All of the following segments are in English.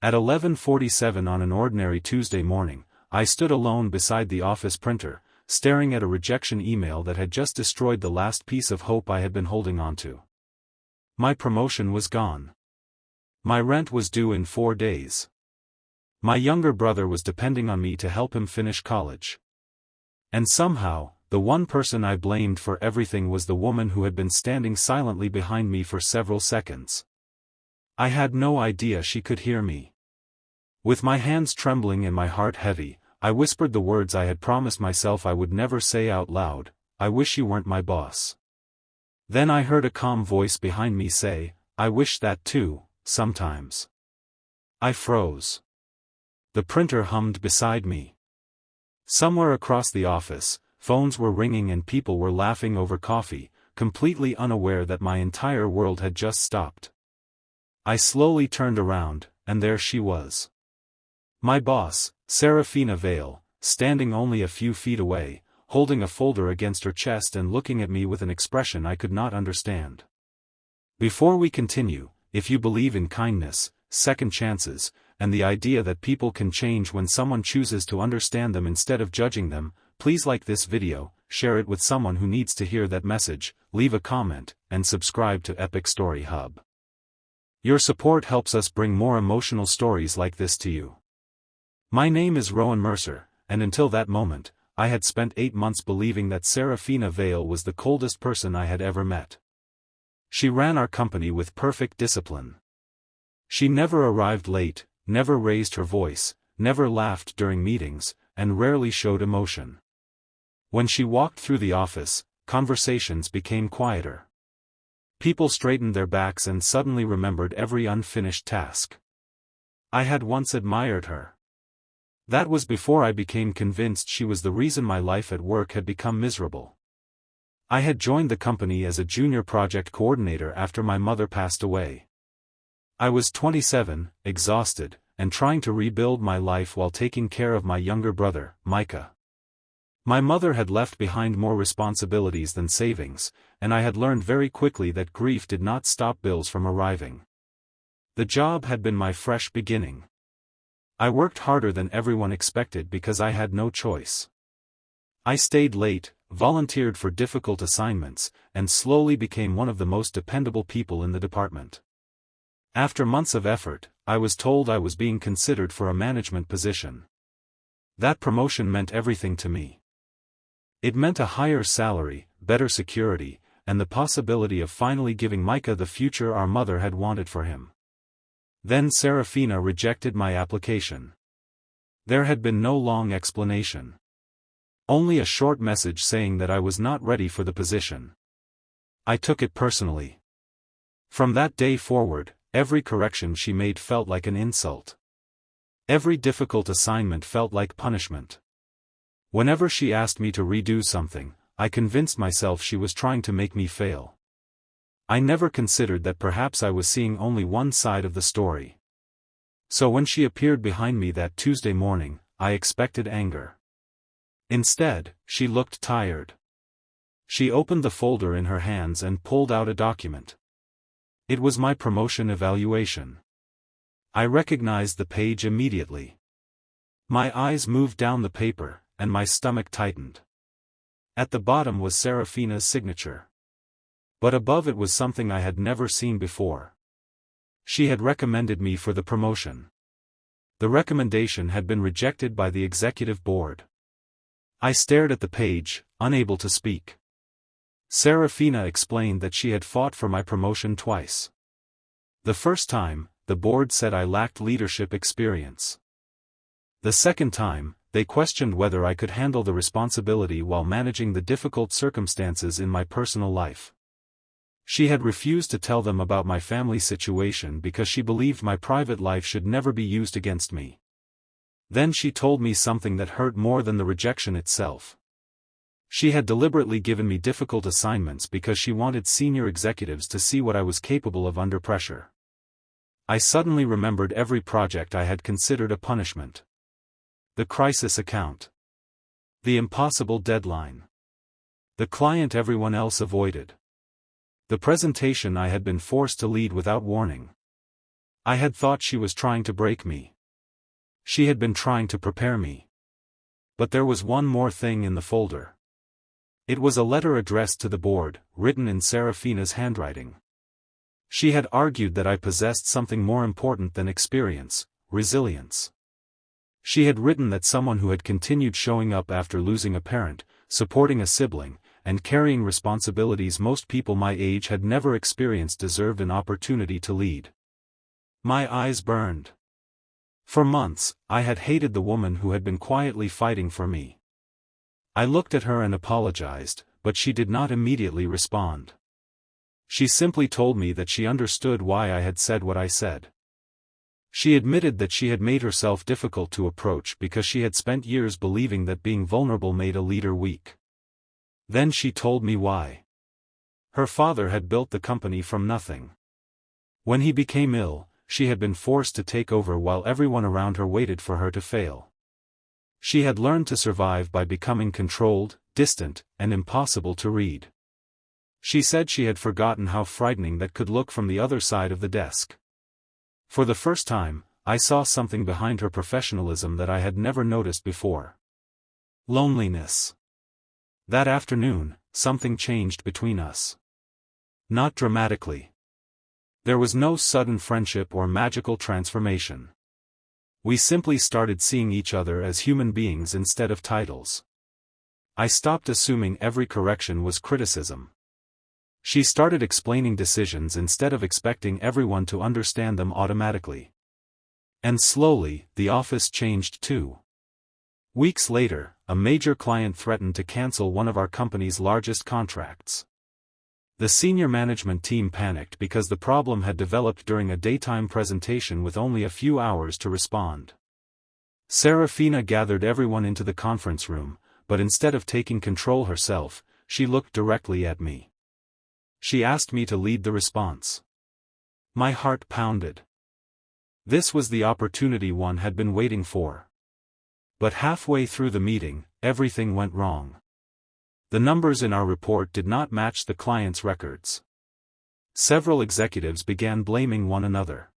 At 11:47 on an ordinary Tuesday morning, I stood alone beside the office printer, staring at a rejection email that had just destroyed the last piece of hope I had been holding on to. My promotion was gone. My rent was due in 4 days. My younger brother was depending on me to help him finish college. And somehow, the one person I blamed for everything was the woman who had been standing silently behind me for several seconds. I had no idea she could hear me. With my hands trembling and my heart heavy, I whispered the words I had promised myself I would never say out loud, "I wish you weren't my boss." Then I heard a calm voice behind me say, "I wish that too, sometimes." I froze. The printer hummed beside me. Somewhere across the office, phones were ringing and people were laughing over coffee, completely unaware that my entire world had just stopped. I slowly turned around, and there she was. My boss, Seraphina Vale, standing only a few feet away, holding a folder against her chest and looking at me with an expression I could not understand. Before we continue, if you believe in kindness, second chances, and the idea that people can change when someone chooses to understand them instead of judging them, please like this video, share it with someone who needs to hear that message, leave a comment, and subscribe to Epic Story Hub. Your support helps us bring more emotional stories like this to you. My name is Rowan Mercer, and until that moment, I had spent 8 months believing that Seraphina Vale was the coldest person I had ever met. She ran our company with perfect discipline. She never arrived late, never raised her voice, never laughed during meetings, and rarely showed emotion. When she walked through the office, conversations became quieter. People straightened their backs and suddenly remembered every unfinished task. I had once admired her. That was before I became convinced she was the reason my life at work had become miserable. I had joined the company as a junior project coordinator after my mother passed away. I was 27, exhausted, and trying to rebuild my life while taking care of my younger brother, Micah. My mother had left behind more responsibilities than savings, and I had learned very quickly that grief did not stop bills from arriving. The job had been my fresh beginning. I worked harder than everyone expected because I had no choice. I stayed late, volunteered for difficult assignments, and slowly became one of the most dependable people in the department. After months of effort, I was told I was being considered for a management position. That promotion meant everything to me. It meant a higher salary, better security, and the possibility of finally giving Micah the future our mother had wanted for him. Then Seraphina rejected my application. There had been no long explanation. Only a short message saying that I was not ready for the position. I took it personally. From that day forward, every correction she made felt like an insult. Every difficult assignment felt like punishment. Whenever she asked me to redo something, I convinced myself she was trying to make me fail. I never considered that perhaps I was seeing only one side of the story. So when she appeared behind me that Tuesday morning, I expected anger. Instead, she looked tired. She opened the folder in her hands and pulled out a document. It was my promotion evaluation. I recognized the page immediately. My eyes moved down the paper, and my stomach tightened. At the bottom was Seraphina's signature. But above it was something I had never seen before. She had recommended me for the promotion. The recommendation had been rejected by the executive board. I stared at the page, unable to speak. Seraphina explained that she had fought for my promotion twice. The first time, the board said I lacked leadership experience. The second time, they questioned whether I could handle the responsibility while managing the difficult circumstances in my personal life. She had refused to tell them about my family situation because she believed my private life should never be used against me. Then she told me something that hurt more than the rejection itself. She had deliberately given me difficult assignments because she wanted senior executives to see what I was capable of under pressure. I suddenly remembered every project I had considered a punishment. The crisis account. The impossible deadline. The client everyone else avoided. The presentation I had been forced to lead without warning. I had thought she was trying to break me. She had been trying to prepare me. But there was one more thing in the folder. It was a letter addressed to the board, written in Seraphina's handwriting. She had argued that I possessed something more important than experience, resilience. She had written that someone who had continued showing up after losing a parent, supporting a sibling, and carrying responsibilities most people my age had never experienced deserved an opportunity to lead. My eyes burned. For months, I had hated the woman who had been quietly fighting for me. I looked at her and apologized, but she did not immediately respond. She simply told me that she understood why I had said what I said. She admitted that she had made herself difficult to approach because she had spent years believing that being vulnerable made a leader weak. Then she told me why. Her father had built the company from nothing. When he became ill, she had been forced to take over while everyone around her waited for her to fail. She had learned to survive by becoming controlled, distant, and impossible to read. She said she had forgotten how frightening that could look from the other side of the desk. For the first time, I saw something behind her professionalism that I had never noticed before. Loneliness. That afternoon, something changed between us. Not dramatically. There was no sudden friendship or magical transformation. We simply started seeing each other as human beings instead of titles. I stopped assuming every correction was criticism. She started explaining decisions instead of expecting everyone to understand them automatically. And slowly, the office changed too. Weeks later, a major client threatened to cancel one of our company's largest contracts. The senior management team panicked because the problem had developed during a daytime presentation with only a few hours to respond. Seraphina gathered everyone into the conference room, but instead of taking control herself, she looked directly at me. She asked me to lead the response. My heart pounded. This was the opportunity one had been waiting for. But halfway through the meeting, everything went wrong. The numbers in our report did not match the client's records. Several executives began blaming one another.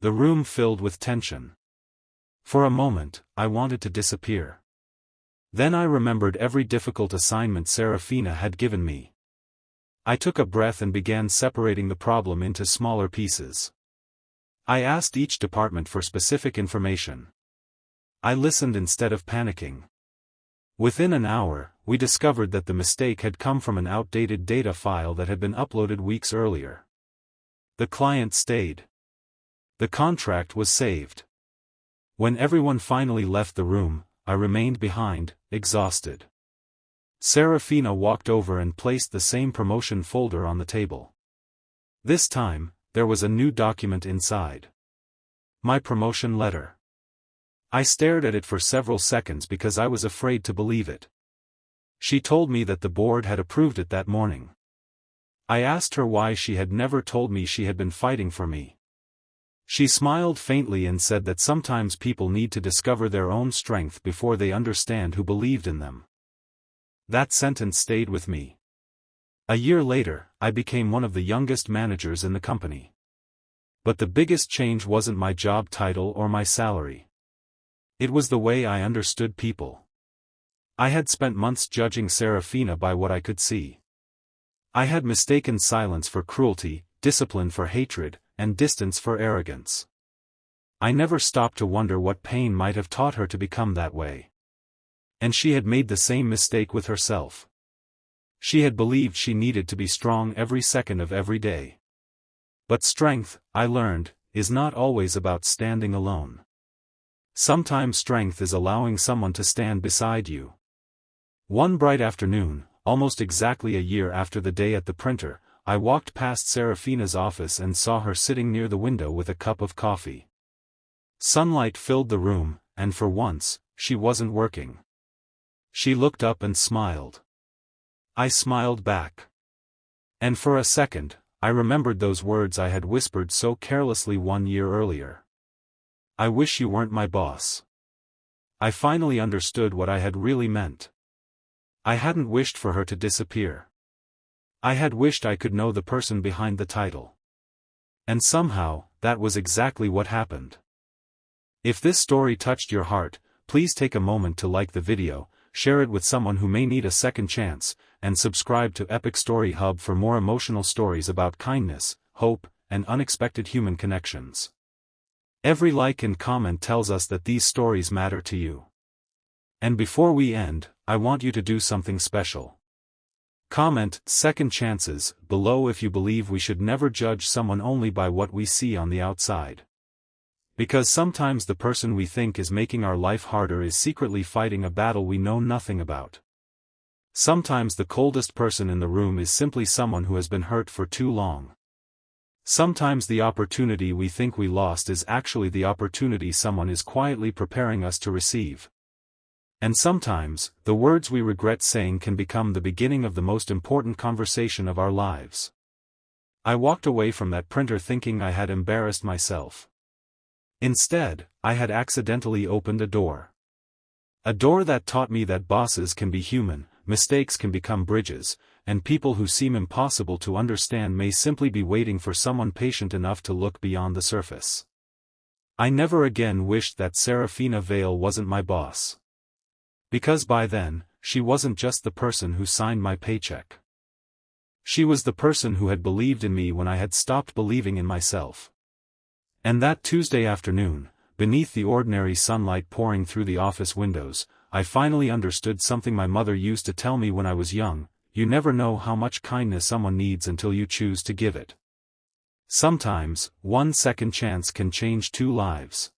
The room filled with tension. For a moment, I wanted to disappear. Then I remembered every difficult assignment Seraphina had given me. I took a breath and began separating the problem into smaller pieces. I asked each department for specific information. I listened instead of panicking. Within an hour, we discovered that the mistake had come from an outdated data file that had been uploaded weeks earlier. The client stayed. The contract was saved. When everyone finally left the room, I remained behind, exhausted. Seraphina walked over and placed the same promotion folder on the table. This time, there was a new document inside. My promotion letter. I stared at it for several seconds because I was afraid to believe it. She told me that the board had approved it that morning. I asked her why she had never told me she had been fighting for me. She smiled faintly and said that sometimes people need to discover their own strength before they understand who believed in them. That sentence stayed with me. A year later, I became one of the youngest managers in the company. But the biggest change wasn't my job title or my salary. It was the way I understood people. I had spent months judging Seraphina by what I could see. I had mistaken silence for cruelty, discipline for hatred, and distance for arrogance. I never stopped to wonder what pain might have taught her to become that way. And she had made the same mistake with herself. She had believed she needed to be strong every second of every day. But strength, I learned, is not always about standing alone. Sometimes strength is allowing someone to stand beside you. One bright afternoon, almost exactly a year after the day at the printer, I walked past Seraphina's office and saw her sitting near the window with a cup of coffee. Sunlight filled the room, and for once, she wasn't working. She looked up and smiled. I smiled back. And for a second, I remembered those words I had whispered so carelessly 1 year earlier. I wish you weren't my boss. I finally understood what I had really meant. I hadn't wished for her to disappear. I had wished I could know the person behind the title. And somehow, that was exactly what happened. If this story touched your heart, please take a moment to like the video, share it with someone who may need a second chance, and subscribe to Epic Story Hub for more emotional stories about kindness, hope, and unexpected human connections. Every like and comment tells us that these stories matter to you. And before we end, I want you to do something special. Comment "second chances" below if you believe we should never judge someone only by what we see on the outside. Because sometimes the person we think is making our life harder is secretly fighting a battle we know nothing about. Sometimes the coldest person in the room is simply someone who has been hurt for too long. Sometimes the opportunity we think we lost is actually the opportunity someone is quietly preparing us to receive. And sometimes, the words we regret saying can become the beginning of the most important conversation of our lives. I walked away from that printer thinking I had embarrassed myself. Instead, I had accidentally opened a door. A door that taught me that bosses can be human, mistakes can become bridges, and people who seem impossible to understand may simply be waiting for someone patient enough to look beyond the surface. I never again wished that Seraphina Vale wasn't my boss. Because by then, she wasn't just the person who signed my paycheck. She was the person who had believed in me when I had stopped believing in myself. And that Tuesday afternoon, beneath the ordinary sunlight pouring through the office windows, I finally understood something my mother used to tell me when I was young: you never know how much kindness someone needs until you choose to give it. Sometimes, one second chance can change two lives.